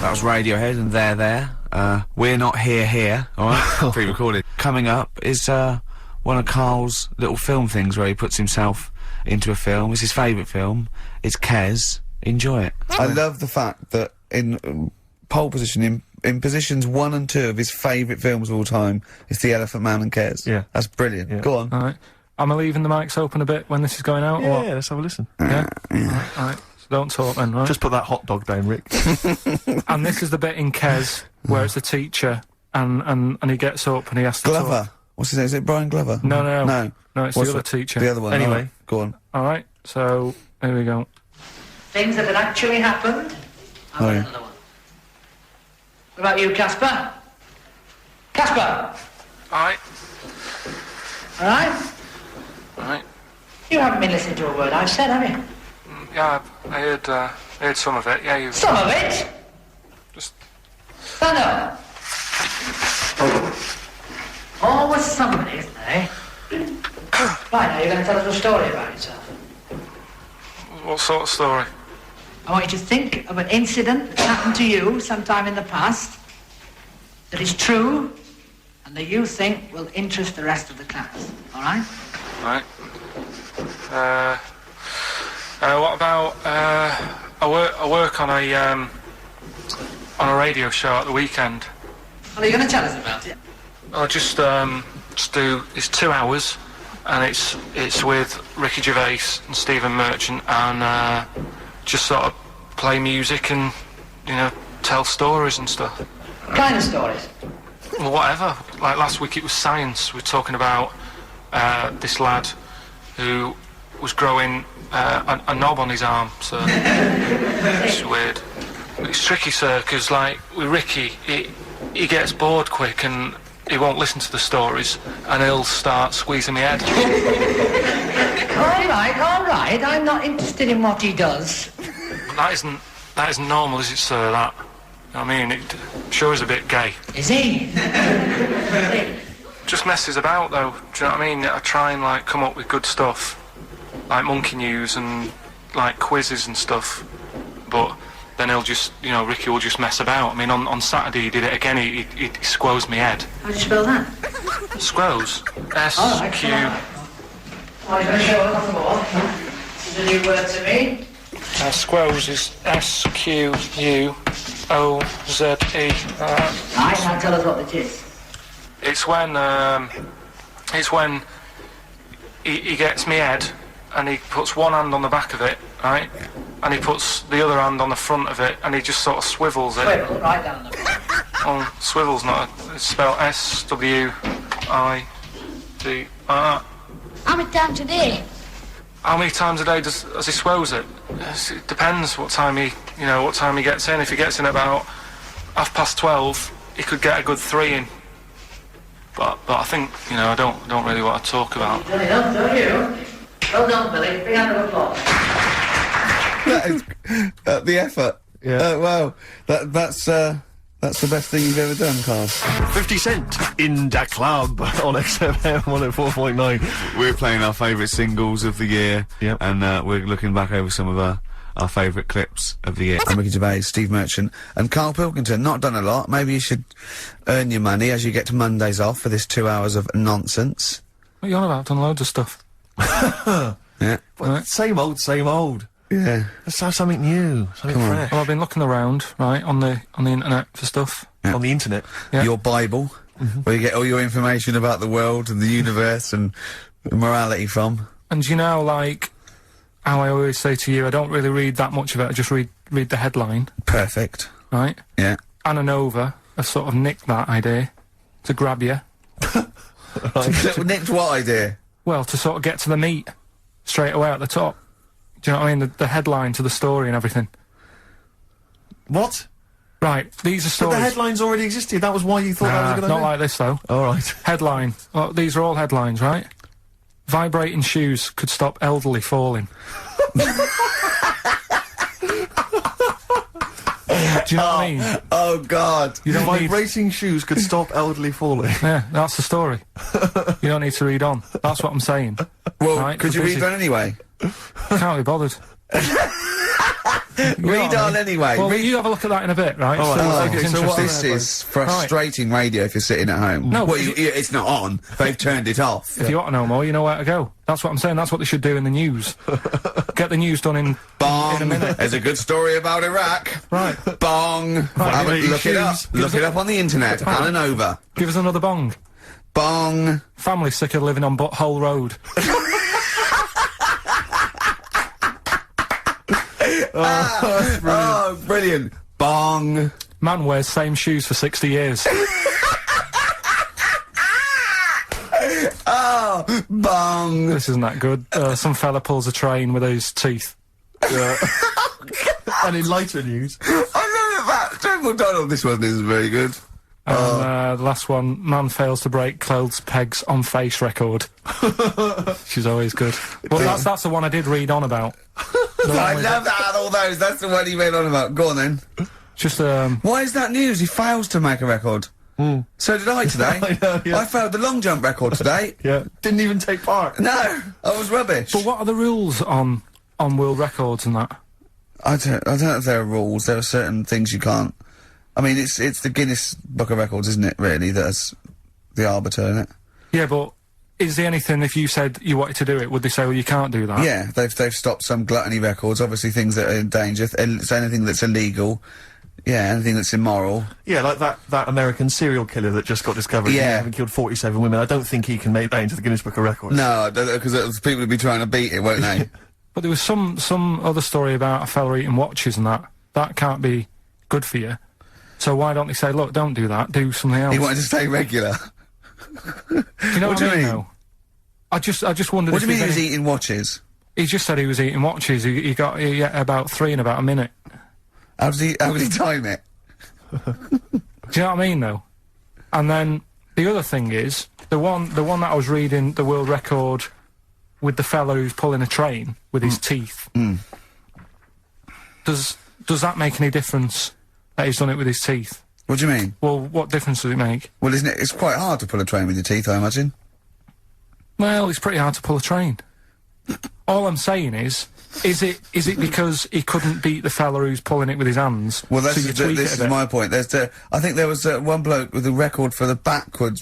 That was Radiohead and They're There. We're Not Here, alright? Pre-recorded. Coming up is, one of Carl's little film things where he puts himself into a film. It's his favourite film. It's Kes. Enjoy it. I love the fact that in pole position, in positions 1 and 2 of his favourite films of all time, it's The Elephant Man and Kes. Yeah. That's brilliant. Yeah. Go on. Alright. Am I leaving the mics open a bit when this is going out, or what? Yeah, let's have a listen. Yeah? Alright. So don't talk then, right? Just put that hot dog down, Rick. And this is the bit in Kes where it's the teacher and he gets up and he has to Glover. talk. What's his name? Is it Brian Glover? No, it's What's the other teacher. The other one. Anyway. Right. Go on. Alright, so here we go. Things that had actually happened. I've got another one. What about you, Casper? Casper! Alright. Alright? Alright. You haven't been listening to a word I've said, have you? Yeah, I heard some of it, yeah, you... Some of it? Just... Stand up. Always somebody, isn't there, eh? Right, now you're going to tell us a story about yourself. What sort of story? I want you to think of an incident that's happened to you sometime in the past that is true and that you think will interest the rest of the class, all right? Right. What about, I work on a radio show at the weekend. Well, are you going to tell us about it? I'll just do, it's 2 hours, and it's with Ricky Gervais and Stephen Merchant, and, just sort of play music and, you know, tell stories and stuff. What kind of stories? Well, whatever. Like last week it was science. We were talking about, this lad who was growing, a knob on his arm, so it's weird. It's tricky, sir, because, like, with Ricky, he gets bored quick and he won't listen to the stories and he'll start squeezing my head. All right, I'm not interested in what he does. That isn't normal, is it, sir, that? You know what I mean? It sure is a bit gay. Is he? Just messes about, though, do you know what I mean? I try and, like, come up with good stuff, like monkey news and, like, quizzes and stuff, but then he'll just, you know, Ricky will just mess about. I mean, on Saturday he did it again, he squoze me head. How do you spell that? Squoze. S-Q... Oh, he's going to show us on the board. It's a new word to me. Squoze is S-Q-U-O-Z-E. Right, now tell us what it is. It's when he gets me head and he puts one hand on the back of it, right? And he puts the other hand on the front of it and he just sort of swivels it. Swivel, right down the Oh, swivel's not it's spelled S-W-I-D-R. How many times a day? How many times a day does he swells it? It depends what time he gets in. If he gets in about 12:30, he could get a good 3 in. But I think, you know, I don't really want to talk about. You've done enough, don't you? Well done, Billy. Big hand of applause. That is the effort. Yeah. Wow. That's the best thing you've ever done, Carl. 50 Cent in Da Club on XFM 104.9. We're playing our favourite singles of the year. Yep. And, we're looking back over some of our favourite clips of the year. I'm Ricky Gervais, Steve Merchant, and Karl Pilkington. Not done a lot. Maybe you should earn your money as you get to Mondays off for this 2 hours of nonsense. What are you on about? I've done loads of stuff. Yeah. But same old. Yeah. Let's have something new, something Come on. fresh. Well, I've been looking around, right, on the internet for stuff. Yeah. On the internet. Yeah. Your Bible, where you get all your information about the world and the universe and morality from. And you know, like, how I always say to you, I don't really read that much of it, I just read the headline, Perfect. right? Yeah. Anna Nova have sort of nicked that idea to grab you. Nicked what idea? Well, to sort of get to the meat straight away at the top. Do you know what I mean? The headline to the story and everything. What? Right, these are But stories. the headlines already existed. That was why you thought that was a good not idea? like this, though. All right. Headline. Oh, these are all headlines, right? Vibrating shoes could stop elderly falling. Do you know what I mean? Oh, God. You don't need... Vibrating shoes could stop elderly falling. Yeah, that's the story. You don't need to read on. That's what I'm saying. Well, Right, could we're you busy. read that anyway? Can't be bothered. Read on anyway. Well, Read. you have a look at that in a bit, right? All right, So, okay, it's so what interesting. This is frustrating radio if you're sitting at home. No, well, but it's not on. They've turned it off. If you want to know more, you know where to go. That's what I'm saying. That's what they should do in the news. Get the news done in a Bong. minute. There's a good story about Iraq. Right. Bong. Look it up. Look it up on the internet. Alan over. Give us another bong. Bong. Family sick of living on Butthole Road. Oh, brilliant. Bong. Man wears same shoes for 60 years. Oh, bong. This isn't that good. Some fella pulls a train with his teeth. And in lighter news, I know that. Joe McDonald, this one isn't very good. And the last one, man fails to break clothes pegs on face record. She's always good. Well, that's the one I did read on about. I love that, all those. That's the one he went on about. Go on then. Just, Why is that news? He fails to make a record. So did I today. I know, yeah. I failed the long jump record today. yeah, didn't even take part. No, I was rubbish. but what are the rules on world records and that? I don't know if there are rules. There are certain things you can't. I mean, it's the Guinness Book of Records, isn't it? Really, that's the arbiter, isn't it? Yeah, but is there anything, if you said you wanted to do it, would they say, well, you can't do that? Yeah, they've stopped some gluttony records. Obviously, things that are in danger. It's anything that's illegal. Yeah, anything that's immoral. Yeah, like that American serial killer that just got discovered. Yeah. Having killed 47 women. I don't think he can make that into the Guinness Book of Records. No, because people would be trying to beat it, won't they? But there was some other story about a fella eating watches and that. That can't be good for you. So why don't they say, look, don't do that, do something else? He wanted to stay regular. Do you know What what, do I you mean, mean? though? I just wondered What if do you mean he there's was any- eating watches? He just said he was eating watches. He ate about 3 in about a minute. How did he time it? Do you know what I mean, though? And then the other thing is the one that I was reading, the world record with the fellow who's pulling a train with his teeth. Does that make any difference that he's done it with his teeth? What do you mean? Well, what difference does it make? Well, isn't it? It's quite hard to pull a train with your teeth, I imagine. Well, it's pretty hard to pull a train. All I'm saying is it because he couldn't beat the fella who's pulling it with his hands? Well, so you tweak this it a is bit? my point. I think there was one bloke with a record for the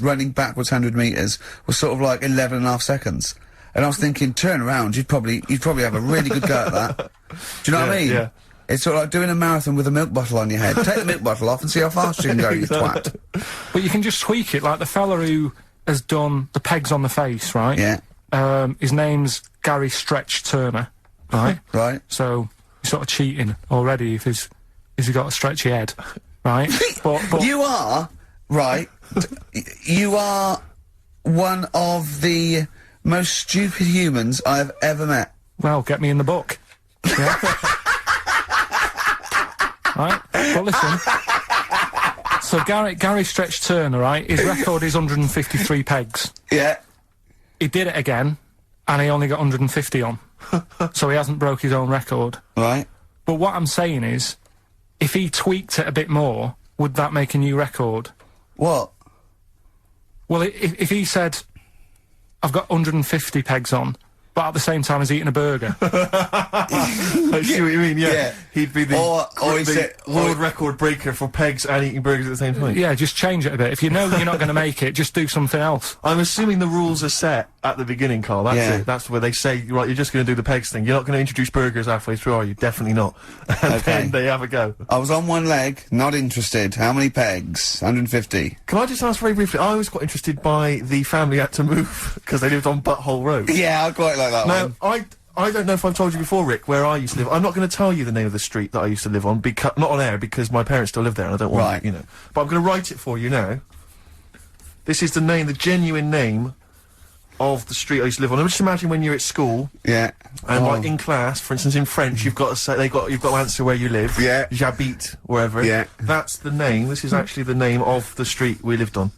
running backwards 100 metres was sort of like 11.5 seconds. And I was thinking, turn around, you'd probably have a really good go at that. Do you know what I mean? Yeah. It's sort of like doing a marathon with a milk bottle on your head. Take the milk bottle off and see how fast you can go, you twat. But you can just tweak it, like the fella who has done the pegs on the face, right? Yeah. His name's Gary Stretch Turner, right? Right. So he's sort of cheating already if he's got a stretchy head, right? but You are, right, you are one of the most stupid humans I have ever met. well, get me in the book. Yeah. Right? But listen. So Gary Stretch Turner, right? His record is 153 pegs. Yeah. He did it again, and he only got 150 on. So he hasn't broke his own record. Right. But what I'm saying is, if he tweaked it a bit more, would that make a new record? What? Well, if he said, I've got 150 pegs on, but at the same time he's eating a burger. I see what you mean, yeah. Yeah. He'd be the, Or he the said- world record breaker for pegs and eating burgers at the same time. Yeah, just change it a bit. If you know you're not going to make it, just do something else. I'm assuming the rules are set at the beginning, Carl. That's Yeah. it. That's where they say, right, you're just going to do the pegs thing. You're not going to introduce burgers halfway through, are you? Definitely not. And Okay. then they have a go. I was on one leg, not interested. How many pegs? 150. Can I just ask very briefly, I was quite interested by the family had to move because they lived on Butthole Road. Yeah, I quite like that Now, one. I don't know if I've told you before, Rick, where I used to live. I'm not going to tell you the name of the street that I used to live on, because not on air, because my parents still live there and I don't want, Right. you know. But I'm going to write it for you now. This is the name, the genuine name of the street I used to live on. Just imagine when you're at school Yeah. and Oh. like in class, for instance, in French, you've got to say you've got to answer where you live. Yeah. J'habite, wherever. Yeah. That's the name. This is actually the name of the street we lived on.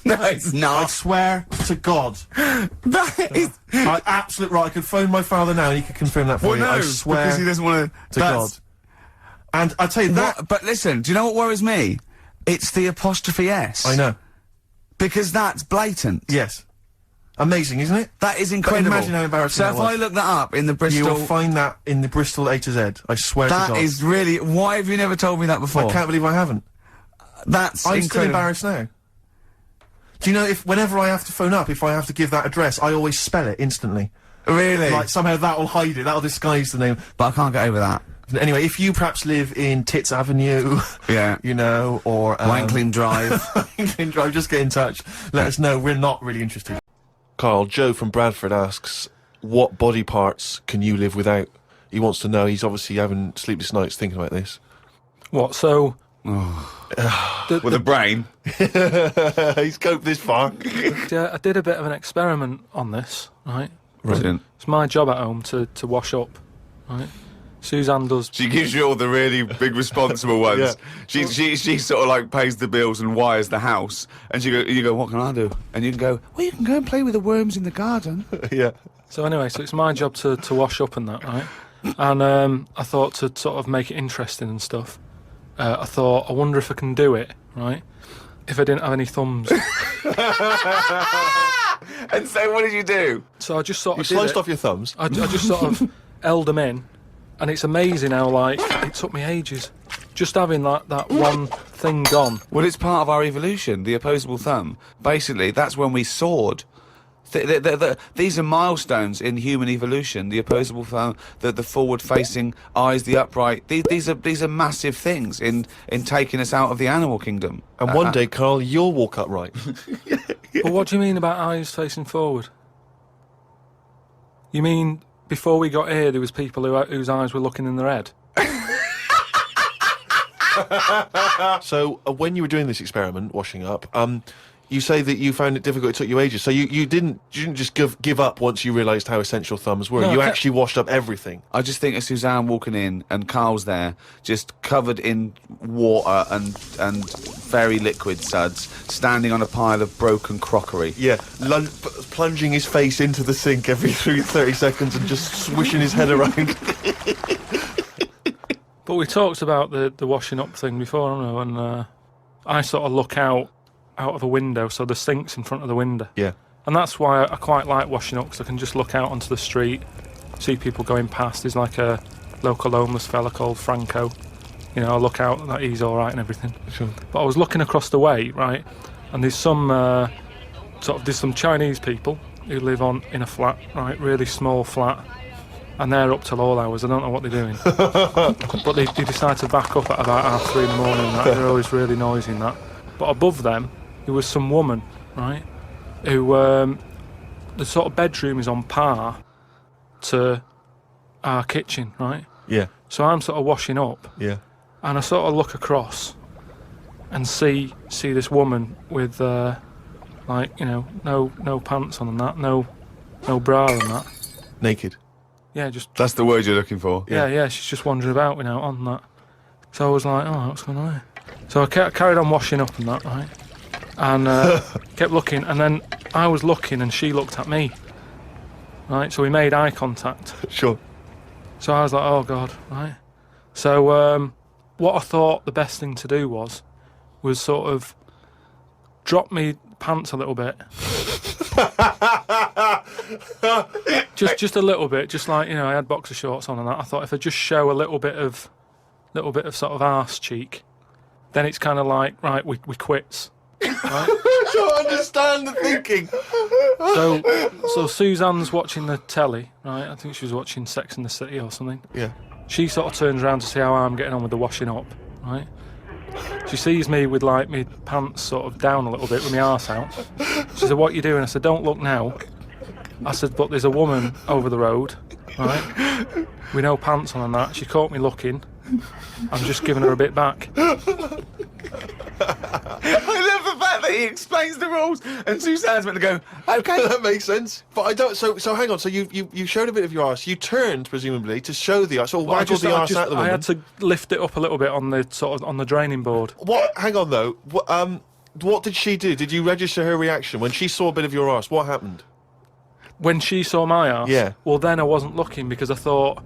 No, it's I not. swear to God. That is... I absolutely right. I could phone my father now and he could confirm that for you. I swear because he doesn't want to God. And I tell you that. But listen, do you know what worries me? It's the apostrophe S. I know. Because that's blatant. Yes. Amazing, isn't it? That is But incredible. imagine how embarrassing So that if was. I look that up in the Bristol... You will find that in the Bristol A to Z. I swear to God. That is really... Why have you never told me that before? I can't believe I haven't. That's I'm still incredible. embarrassed now. Do you know, if whenever I have to phone up, if I have to give that address, I always spell it instantly. Really? Like, somehow that'll hide it, that'll disguise the name. But I can't get over that. Anyway, if you perhaps live in Tits Avenue, Yeah. you know, or... Wankling Drive. Wankling Drive, just get in touch. Let us know, we're not really interested. Carl, Joe from Bradford asks, what body parts can you live without? He wants to know, he's obviously having sleepless nights thinking about this. What, so... With a brain. He's coped this far. Yeah, I did a bit of an experiment on this, right? Brilliant. It's my job at home to wash up, right? Suzanne does... She gives you all the really big responsible ones. Yeah. She sort of like pays the bills and wires the house. And you go, what can I do? And you can go, well, you can go and play with the worms in the garden. Yeah. So anyway, so it's my job to wash up and that, right? And I thought to sort of make it interesting and stuff, I thought, I wonder if I can do it, right? If I didn't have any thumbs. And so what did you do? So I just sort You of did sliced it. off your thumbs. I just sort of held them in, and it's amazing how, like, it took me ages. Just having that one thing gone. Well, it's part of our evolution, the opposable thumb. Basically, that's when we soared. These are milestones in human evolution. The opposable thumb, the forward-facing eyes, the upright. These are massive things in taking us out of the animal kingdom. And one day, Carl, you'll walk upright. But what do you mean about eyes facing forward? You mean before we got here, there was people whose eyes were looking in their head? So, when you were doing this experiment, washing up, you say that you found it difficult, it took you ages. So you didn't just give up once you realised how essential thumbs were. No, you I actually washed up everything. I just think of Suzanne walking in and Carl's there, just covered in water and very liquid suds, standing on a pile of broken crockery. Yeah, plunging his face into the sink every 30 seconds and just swishing his head around. But we talked about the washing up thing before, haven't we? And I sort of look out of a window, so the sink's in front of the window. Yeah. And that's why I quite like washing up, because I can just look out onto the street, see people going past. There's like a local homeless fella called Franco. You know, I look out that he's all right and everything. Sure. But I was looking across the way, right, and there's some Chinese people who live in a flat, right, really small flat, and they're up till all hours. I don't know what they're doing. But they decide to back up at about 3:30 in the morning. And that. They're always really noisy and that. But above them, there was some woman, right, who the sort of bedroom is on par to our kitchen, right? Yeah. So I'm sort of washing up, Yeah. and I sort of look across and see this woman with like, you know, no pants on and that, no bra and that. Naked. Yeah, just That's the word you're looking for. yeah. She's just wandering about without on that. So I was like, oh, what's going on here? So I carried on washing up and that, right? And kept looking, and then I was looking and she looked at me. Right, so we made eye contact. Sure. So I was like, oh God, right? So what I thought the best thing to do was sort of drop me pants a little bit. just a little bit, just like, you know, I had boxer shorts on and that. I thought if I just show a little bit of sort of arse cheek, then it's kind of like, right, we quits. Right? I don't understand the thinking. So Suzanne's watching the telly, right? I think she was watching Sex and the City or something. Yeah. She sort of turns around to see how I'm getting on with the washing up, right? She sees me with, like, my pants sort of down a little bit with my arse out. She said, what are you doing? I said, don't look now. I said, but there's a woman over the road, right, with no pants on and that. She caught me looking. I'm just giving her a bit back. I love the fact that he explains the rules and Suzanne's meant to go, okay. That makes sense. But I don't. So hang on. So you showed a bit of your arse. You turned presumably to show the arse. So waggled the arse at the I woman. had to lift it up a little bit on the sort of on the draining board. What? Hang on though. What did she do? Did you register her reaction when she saw a bit of your arse? What happened? When she saw my arse, Yeah. Well, then I wasn't looking because I thought,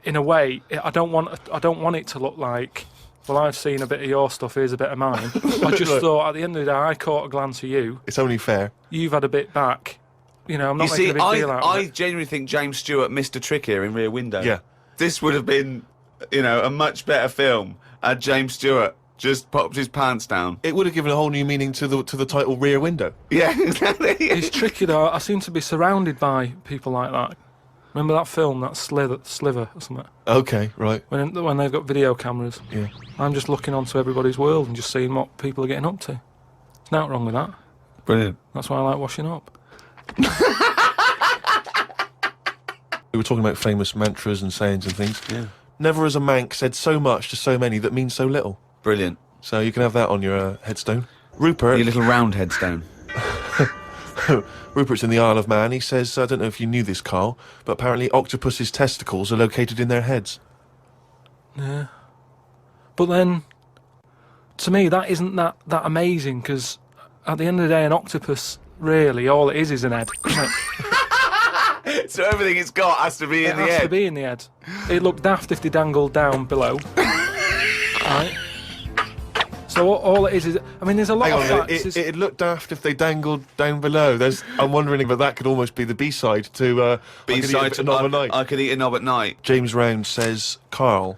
in a way, I don't want it to look like, well, I've seen a bit of your stuff, here's a bit of mine. I just thought, at the end of the day, I caught a glance of you. It's only fair. You've had a bit back. you know, I'm You not see, making a big deal out of I it. genuinely think James Stewart missed a trick here in Rear Window. Yeah. This would have been, you know, a much better film had James Stewart just popped his pants down. It would have given a whole new meaning to the title Rear Window. Yeah, exactly. It's tricky though. I seem to be surrounded by people like that. Remember that film, that Sliver or something? Okay, right. When they've got video cameras. Yeah. I'm just looking onto everybody's world and just seeing what people are getting up to. There's nothing wrong with that. Brilliant. That's why I like washing up. We were talking about famous mantras and sayings and things. Yeah. Never as a Manc said so much to so many that means so little. Brilliant. So you can have that on your headstone. Rupert. Your little round headstone. Rupert's in the Isle of Man. He says, I don't know if you knew this, Carl, but apparently octopus's testicles are located in their heads. Yeah. But then, to me, that isn't that amazing, because at the end of the day, an octopus, really, all it is an head. Isn't it? So everything it's got has to be in the It has head. to be in the head. It'd look daft if they dangled down below. Right? So all it is, I mean, there's a lot Hang of on, facts. it'd look daft if they dangled down below. I'm wondering if that could almost be the B-side to B-side to Knob at Night. I could eat a knob at night. James Round says, Carl,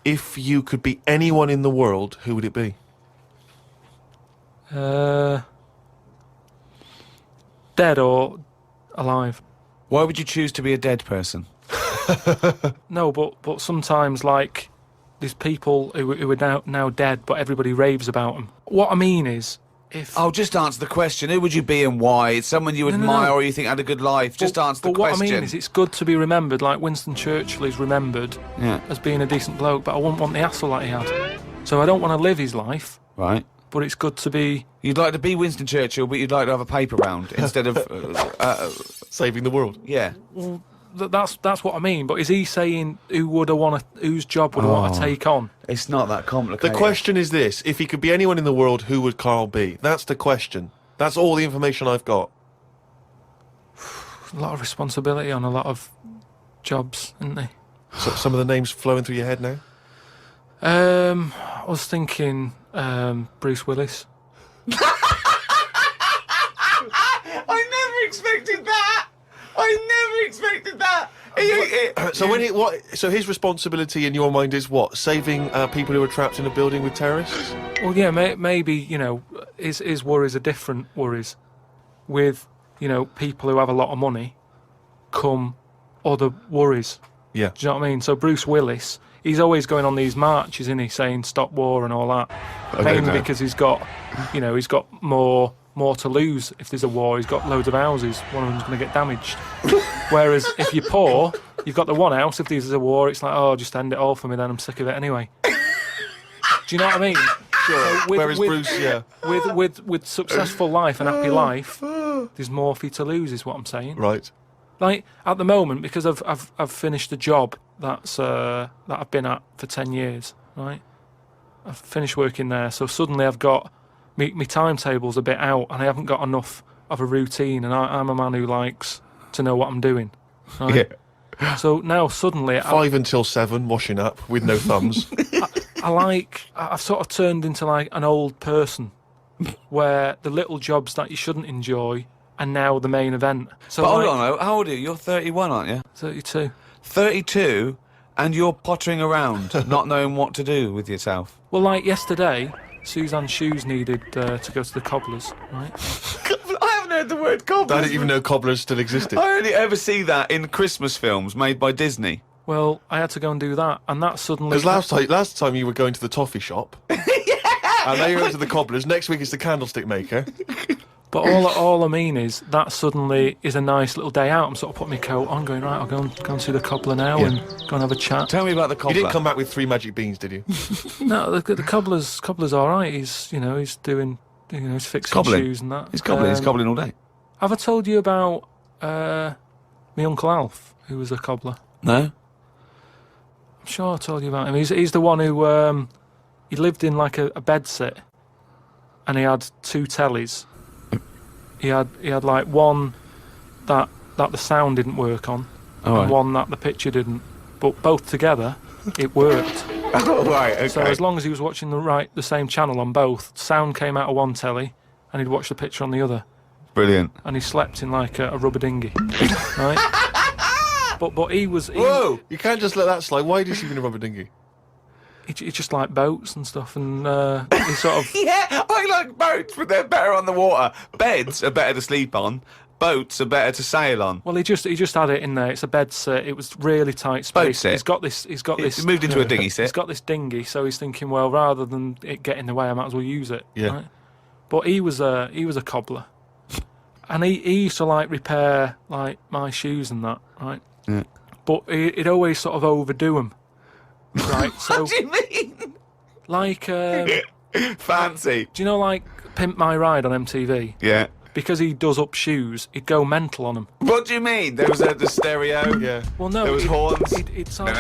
if you could be anyone in the world, who would it be? Dead or alive? Why would you choose to be a dead person? No, but sometimes, like, there's people who are now dead, but everybody raves about them. What I mean is, if... Oh, just answer the question. Who would you be and why? It's someone you No, admire no. or you think had a good life. Just answer the but question. What I mean is, it's good to be remembered, like Winston Churchill is remembered Yeah. as being a decent bloke, but I wouldn't want the hassle that he had. So I don't want to live his life, Right. but it's good to be... You'd like to be Winston Churchill, but you'd like to have a paper round instead of... Saving the world. yeah. That's what I mean, but is he saying whose job would I want to take on? It's not that The complicated. question is this: if he could be anyone in the world, who would Carl be? That's the question. That's all the information I've got. A lot of responsibility on a lot of jobs, isn't there? So, some of the names flowing through your head now? I was thinking Bruce Willis. I never expected that! I never expected that! So his responsibility in your mind is what? Saving people who are trapped in a building with terrorists? Well, yeah, maybe, you know, his worries are different worries. With, you know, people who have a lot of money come other worries. Yeah. Do you know what I mean? So Bruce Willis, he's always going on these marches, isn't he, saying stop war and all that. Mainly because he's got more to lose if there's a war. He's got loads of houses. One of them's going to get damaged. Whereas if you're poor, you've got the one house. If there's a war, it's like, oh, just end it all for me then. I'm sick of it anyway. Do you know what I mean? Sure. So Whereas Bruce, yeah. With successful life and happy life, there's more for you to lose, is what I'm saying. Right. Like at the moment, because I've finished a job that I've been at for 10 years, right? I've finished working there, so suddenly I've got my timetable's a bit out, and I haven't got enough of a routine, and I'm a man who likes to know what I'm doing. Right? Yeah. So now suddenly 5 until 7, washing up with no thumbs. I've sort of turned into like an old person, where the little jobs that you shouldn't enjoy are now the main event. So But like, hold on, how old are you? You're 31, aren't you? 32. 32, and you're pottering around, not knowing what to do with yourself. Well, like yesterday, Suzanne's shoes needed to go to the cobblers, right? I haven't heard the word cobbler. I didn't even know cobblers still existed. I only ever see that in Christmas films made by Disney. Well, I had to go and do that, and that suddenly... Because last time you were going to the toffee shop. And now you're going to the cobblers. Next week it's the candlestick maker. But all I mean is that suddenly is a nice little day out. I'm sort of putting my coat on, going, right, I'll go and see the cobbler now and go and have a chat. Tell me about the cobbler. You didn't come back with 3 magic beans, did you? No, the cobbler's all right. He's doing, he's fixing Cobbling. shoes and that. He's cobbling. He's cobbling all day. Have I told you about my Uncle Alf, who was a cobbler? No? I'm sure I told you about him. He's the one who he lived in like a bedsit, and he had 2 tellies. He had like one that the sound didn't work on, and one that the picture didn't. But both together, it worked. Oh, right, okay. So as long as he was watching the same channel on both, sound came out of one telly, and he'd watch the picture on the other. Brilliant. and he slept in like a rubber dinghy, right? But he was. Whoa! You can't just let that slide. Why did he sleep in a rubber dinghy? He just like boats and stuff, and he sort of. Yeah, I like boats, but they're better on the water. Beds are better to sleep on. Boats are better to sail on. Well, he just had it in there. It's a bed sit. It was really tight space. Boat sit. He's got this. He moved into a dinghy sit. He's got this dinghy, so he's thinking, well, rather than it get in the way, I might as well use it. Yeah. Right? But he was a cobbler, and he used to like repair like my shoes and that, right? Yeah. But he'd always sort of overdo them, right? So What do you mean? like, Fancy. do you know like Pimp My Ride on MTV? Yeah. Because he does up shoes, he'd go mental on them. What do you mean? There was the stereo. Yeah. Well, no, There was horns. He'd sound,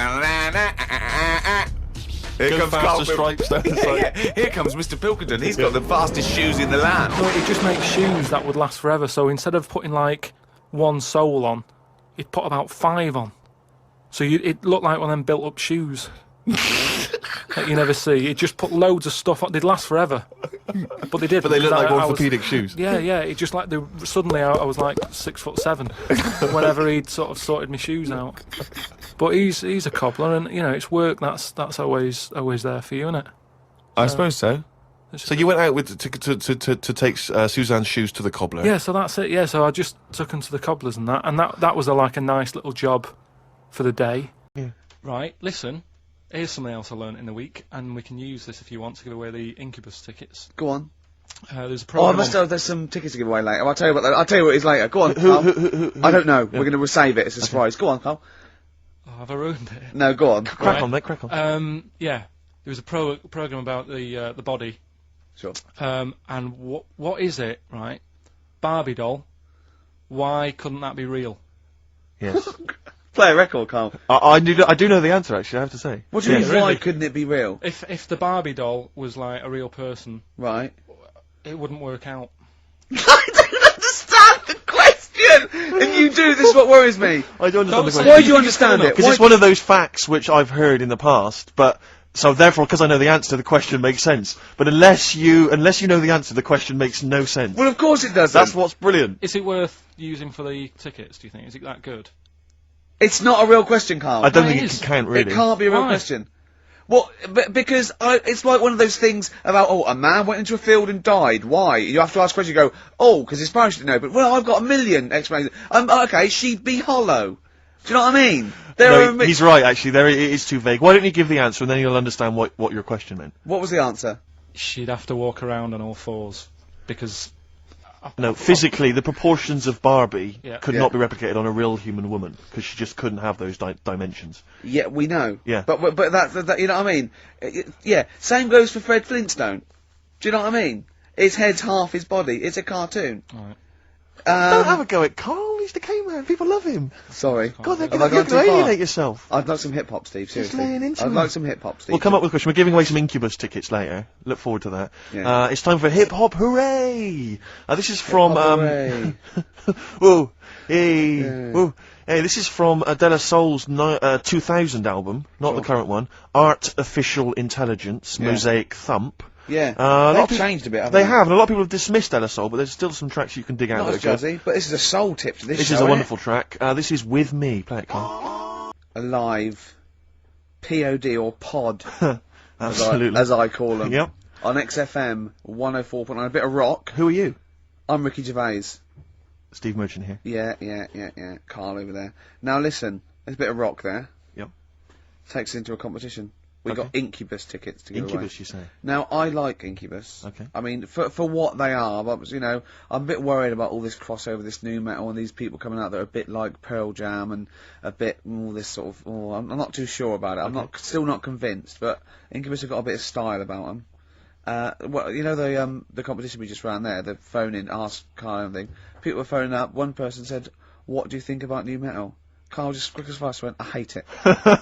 Here Go comes faster, Carl stripes down the Yeah, side. yeah. Here comes Mr. Pilkington. He's got the fastest shoes in the land. no, he'd just make shoes that would last forever. So instead of putting like one sole on, he'd put about 5 on. So it looked like one of them built-up shoes that you never see. He'd just put loads of stuff on. They'd last forever, but they did. But they look like I was- orthopedic shoes. Yeah, yeah. It just like suddenly I was like 6'7" whenever he'd sort of sorted my shoes out. But he's a cobbler, and you know it's work. That's always there for you, isn't it? I suppose so. So you went out with to take Suzanne's shoes to the cobbler. Yeah, so that's it. Yeah, so I just took him to the cobblers and that was like a nice little job for the day. Yeah. Right. Listen, here's something else I learned in the week, and we can use this if you want to give away the Incubus tickets. Go on. There's a Oh, I program. must have. There's some tickets to give away later. I'll tell you what. I'll tell you what it is later. Go on. Carl. Who? I don't know. We're going to save it. It's a surprise. Go on, Carl. Oh, have I ruined it? No, go on. Crack on, mate. Crack on. Yeah, there was a program about the body. Sure. And what is it, right? Barbie doll. Why couldn't that be real? Yes. Play a record, Carl. I do know the answer. Actually, I have to say. What do you Yeah, mean? Why really? couldn't it be real? If the Barbie doll was like a real person, Right. it wouldn't work out. I don't understand the question. And you do. This is what worries me. I don't understand the Don't question. say- Why do you understand it? Because Why it's one of those facts which I've heard in the past, but so therefore, because I know the answer, the question makes sense. But unless you know the answer, the question makes no sense. Well, of course it does. That's what's brilliant. Is it worth using for the tickets? Do you think? Is it that good? It's not a real question, Carl. I don't Well, think it it is. can count really. It can't be a real Why? question. Well, because it's like one of those things about, a man went into a field and died. Why? You have to ask a question. You go, because his parents didn't know. But, well, I've got a million explanations. Okay, she'd be hollow. Do you know what I mean? No, he's right, actually. It is too vague. Why don't you give the answer, and then you'll understand what your question meant. What was the answer? She'd have to walk around on all fours because. No, physically, the proportions of Barbie Yeah. could Yeah. not be replicated on a real human woman, because she just couldn't have those dimensions. Yeah, we know. Yeah. But that you know what I mean? Yeah. Same goes for Fred Flintstone. Do you know what I mean? His head's half his body. It's a cartoon. Right. Don't have a go at Carl. He's the K-man. People love him. Sorry. God, they're Have I going gone to too far? alienate yourself. I'd like some hip hop, Steve. Seriously. laying into I'd him. like some hip hop, Steve. We'll come up with a question. We're giving away some Incubus tickets later. Look forward to that. Yeah. It's time for Hip Hop Hooray! This is from Hooray. whoa, hey, Yeah. whoa, hey. This is from De La Soul's 2000 album, not the Sure. current one. Artificial Intelligence, Yeah. Mosaic Thump. Yeah. A lot of They've people- changed a bit, haven't They have, and a lot of people have dismissed De La Soul, but there's still some tracks you can dig out. Not as that are good. jazzy, but this is a soul tip to this This show, is a innit? wonderful track. This is With Me. Play it, Carl. Alive. POD or pod, Absolutely. as I call them. Yep. On XFM 104.9. A bit of rock. Who are you? I'm Ricky Gervais. Steve Merchant here. Yeah. Carl over there. Now listen, there's a bit of rock there. Yep. Takes us into a competition. We Okay. got Incubus tickets to give away. Incubus, you say? Now, I like Incubus. Okay. I mean, for what they are, but, I'm a bit worried about all this crossover, this new metal, and these people coming out that are a bit like Pearl Jam and a bit all this sort of. I'm not too sure about it. I'm still not convinced, but Incubus have got a bit of style about them. The competition we just ran there, the phone in, ask Carl and thing. People were phoning up. One person said, "What do you think about new metal?" Carl just quick as fast went, "I hate it."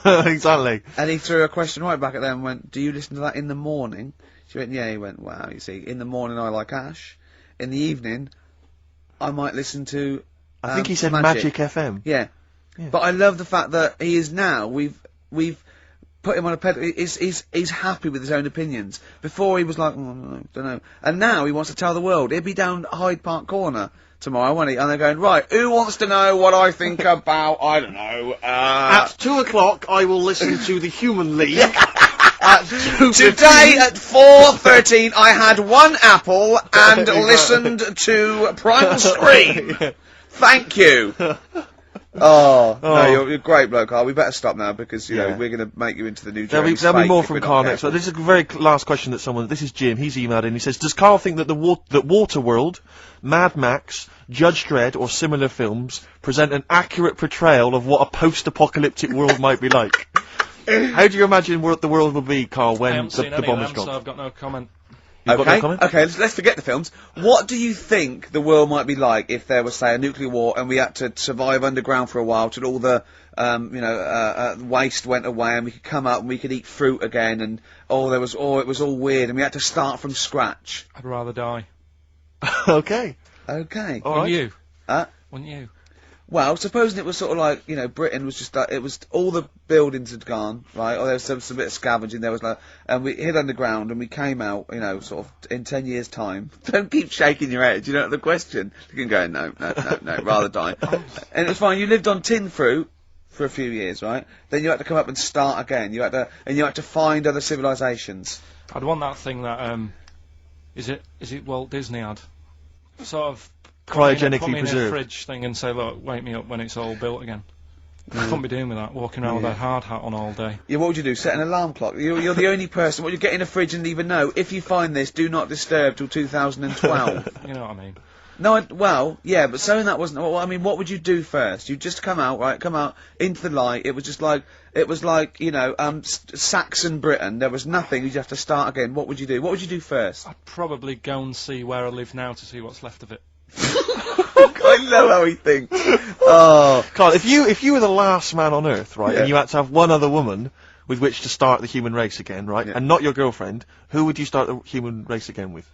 Exactly. And he threw a question right back at them and went, "Do you listen to that in the morning?" She went, "Yeah." He went, "Wow, you see, in the morning I like Ash. In the evening, I might listen to I think he said Magic FM. Yeah. Yeah. But I love the fact that he is now, we've put him on a pedestal. He's happy with his own opinions. Before he was like, don't know. And now he wants to tell the world. He'll be down Hyde Park Corner tomorrow, won't he? And they're going, right, who wants to know what I think about, I don't know, At 2 o'clock, I will listen to the Human League. Today at 4:13 I had one apple and listened to Primal Scream. Thank you. Oh, no, you're a great bloke, Carl. We better stop now because, you know, we're going to make you into the new There'll be more from Carl next. So this is a very last question that this is Jim, he's emailed in, he says, does Carl think that that Waterworld, Mad Max, Judge Dredd or similar films present an accurate portrayal of what a post-apocalyptic world might be like? How do you imagine the world will be, Carl, when the bomb is gone? So I've got no comment. Okay, let's forget the films. What do you think the world might be like if there was, say, a nuclear war and we had to survive underground for a while till all the, waste went away and we could come up and we could eat fruit again and, it was all weird and we had to start from scratch? I'd rather die. Okay. Wouldn't you? Wouldn't you? Well, supposing it was sort of like, Britain was just it was all the buildings had gone, right? Or there was some bit of scavenging. There was and we hid underground and we came out, sort of in 10 years' time. Don't keep shaking your head. You know the question. You can go, no, rather die. And it's fine. You lived on tin fruit for a few years, right? Then you had to come up and start again. You had to find other civilizations. I'd want that thing that is it Walt Disney had, sort of. Cryogenically put me in a preserved. fridge thing and say, look, wake me up when it's all built again. I couldn't be doing with that, walking around with a hard hat on all day. Yeah, what would you do? Set an alarm clock? You're the only person. What you get in a fridge and even know, if you find this, do not disturb till 2012. You know what I mean? No, well, yeah, but saying that wasn't. Well, I mean, what would you do first? You just come out into the light. It was just like Saxon Britain. There was nothing. You'd have to start again. What would you do? What would you do first? I'd probably go and see where I live now to see what's left of it. I know how he thinks. Oh, Carl, if you were the last man on Earth, right, and you had to have one other woman with which to start the human race again, right, and not your girlfriend, who would you start the human race again with?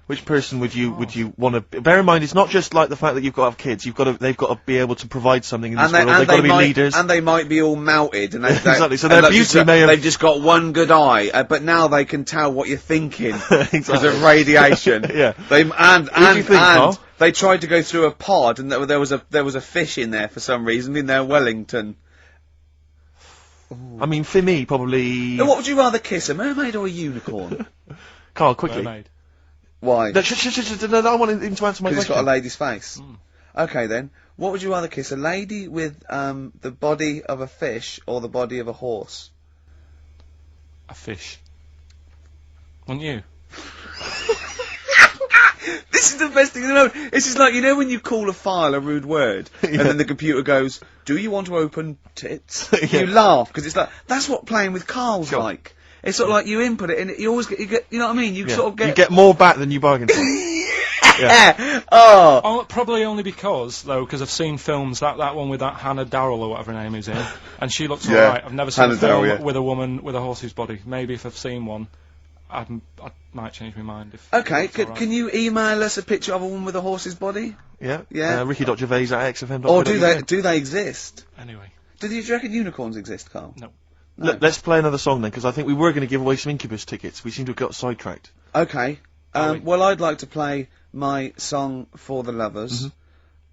Which person would you want to? Bear in mind, it's not just like the fact that you've got to have kids. They've got to be able to provide something in this world. They've got to be leaders, and they might be all melted. And exactly. So their beauty they've just got one good eye, but now they can tell what you're thinking because of radiation. Yeah. They tried to go through a pod, and there was a fish in there for some reason in their Wellington. Ooh. I mean, for me, probably. Now, what would you rather kiss, a mermaid or a unicorn? Carl, quickly. Mermaid. Why? No, I want him to answer my question. It's got a lady's face. Okay then, what would you rather kiss, a lady with the body of a fish or the body of a horse? A fish. Wouldn't you? This is the best thing in the world. It's just like, when you call a file a rude word, and then the computer goes, do you want to open tits? You laugh, because it's like, that's what playing with Carl's like. It's sort of like you input it, and you always get, you know what I mean? You sort of get... You get more back than you bargained for. Yeah. Oh, probably only because I've seen films, that one with that Hannah Darrell or whatever her name is in, and she looks alright. I've never seen a film with a woman with a horse's body. Maybe if I've seen one, I might change my mind. Okay, can you email us a picture of a woman with a horse's body? Yeah. Yeah. Ricky.gervais@xfm.co.uk. Or do they exist? Anyway. Do you reckon unicorns exist, Carl? No. Let's play another song then, because I think we were going to give away some Incubus tickets. We seem to have got sidetracked. Okay. Well, I'd like to play my song For the Lovers.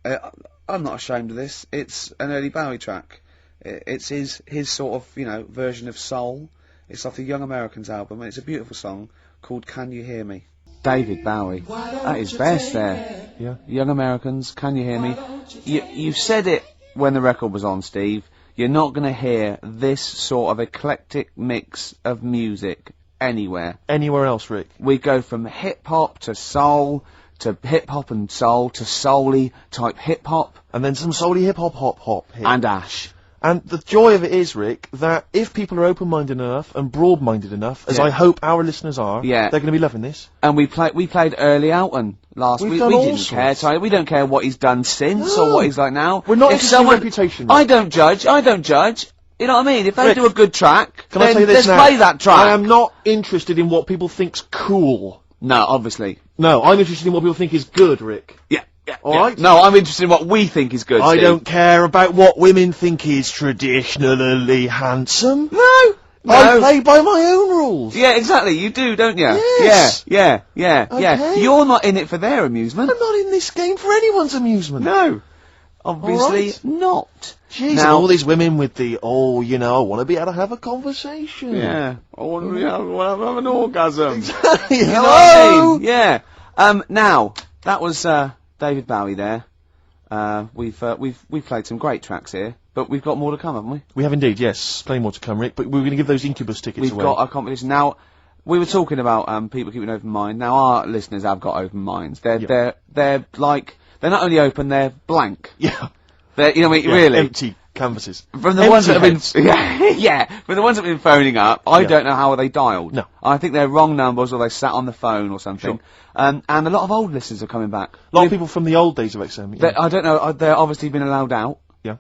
I'm not ashamed of this. It's an early Bowie track. It's his sort of, version of soul. It's off the Young Americans album, and it's a beautiful song called Can You Hear Me? David Bowie. At his best there. Yeah. Young Americans, Can You Hear Me? You said it when the record was on, Steve. You're not going to hear this sort of eclectic mix of music anywhere. Anywhere else, Rick? We go from hip-hop to soul, to hip-hop and soul, to soul-y type hip-hop. And then some soul-y hip-hop hit. And Ash. And the joy of it is, Rick, that if people are open-minded enough and broad-minded enough, as I hope our listeners are, they're going to be loving this. And we played Early Alton last week. We didn't care, so we don't care what he's done since or what he's like now. We're not interested in reputation. I don't judge. You know what I mean? If they Rick, do a good track, can I say this let's now? play that track. I am not interested in what people think's cool. No, obviously. No, I'm interested in what people think is good, Rick. Yeah. Alright? No, I'm interested in what we think is good, I Steve. don't care about what women think is traditionally handsome. No! I play by my own rules. Yeah, exactly. You do, don't you? Yes. Yeah. Okay. You're not in it for their amusement. I'm not in this game for anyone's amusement. No. Obviously Right. not. Jeez, Now- and all these women with the, you know, I want to be able to have a conversation. Yeah. I want to have an orgasm. Exactly. You know what Hello. I mean? Yeah. Now, that was, David Bowie there. We've played some great tracks here, but we've got more to come, haven't we? We have indeed, yes. Plenty more to come, Rick, but we're going to give those Incubus tickets We've away. got a competition. Now, we were talking about, people keeping an open mind. Now, our listeners have got open minds. They're like, they're not only open, they're blank. Yeah. They're, you know what I mean? Yeah, Really. empty canvases. From the Empty ones that have heads. been, from the ones that have been phoning up, I don't know how they dialed. No. I think they're wrong numbers or they sat on the phone or something. Sure. And a lot of old listeners are coming back. A lot of people from the old days of XM. Yeah. I don't know, they're obviously been allowed out. Yeah.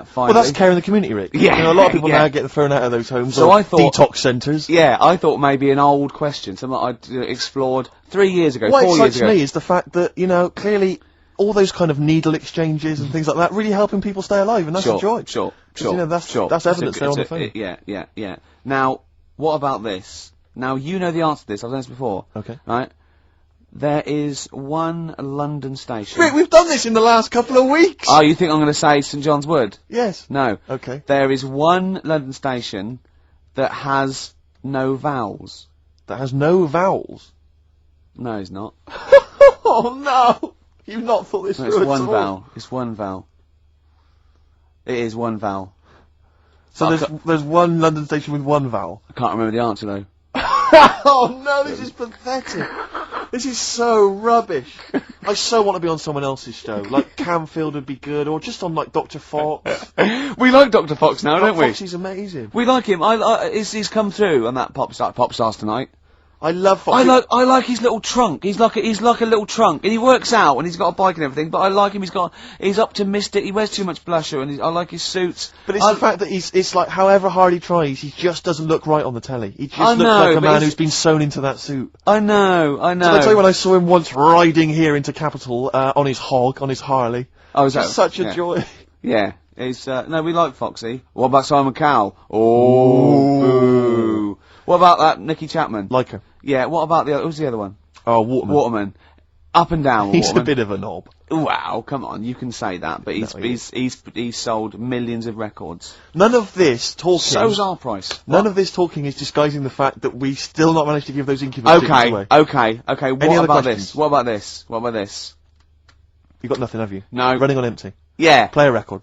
Finally. Well, that's care in the community, Rick. Yeah, You know, a lot of people yeah. now get thrown out of those homes. So or I thought- detox centres. Yeah, I thought maybe an old question, something I'd explored 3 years ago, What 4 years excites ago. me is the fact that, you know, clearly all those kind of needle exchanges and things like that really helping people stay alive, and that's a joy. Sure. You know, that's evidence there on the phone. Yeah. Now, what about this? Now, you know the answer to this, I've done this before. Okay. Right? There is one London station. Rick, we've done this in the last couple of weeks! Oh, you think I'm going to say St John's Wood? Yes. No. Okay. There is one London station that has no vowels. That has no vowels. No, it's not. Oh no! You've not thought this No, through it's at one all. vowel. It's one vowel. It is one vowel. So there's one London station with one vowel. I can't remember the answer though. Oh no, this is pathetic. This is so rubbish. I so want to be on someone else's show. Like Camfield would be good, or just on like Dr. Fox. We like Dr. Fox now, don't we? Foxy's amazing. We like him. He's come through on that Pop Stars tonight. I love Foxy. I like his little trunk. He's like a little trunk, and he works out, and he's got a bike and everything. But I like him. He's optimistic. He wears too much blusher, and I like his suits. But it's the fact that it's like, however hard he tries, he just doesn't look right on the telly. He just I looks know, like a but man he's- who's been sewn into that suit. I know. Did I tell you when I saw him once riding here into Capital, on his hog, on his Harley? Oh, is that Just such a yeah. joy. Yeah. He's no, we like Foxy. What about Simon Cowell? Oh, boo. What about that Nicky Chapman? Like her. Yeah. What about who's the other one? Oh, Waterman. Waterman. Up and down. He's Waterman. a bit of a knob. Wow, come on, you can say that, but he's sold millions of records. None of this talking. So's our price. None of this talking is disguising the fact that we still not managed to give those Incubus tickets away. Okay. What other about questions? this? What about this? What about this? You got nothing, have you? No. Running on empty. Yeah. Play a record.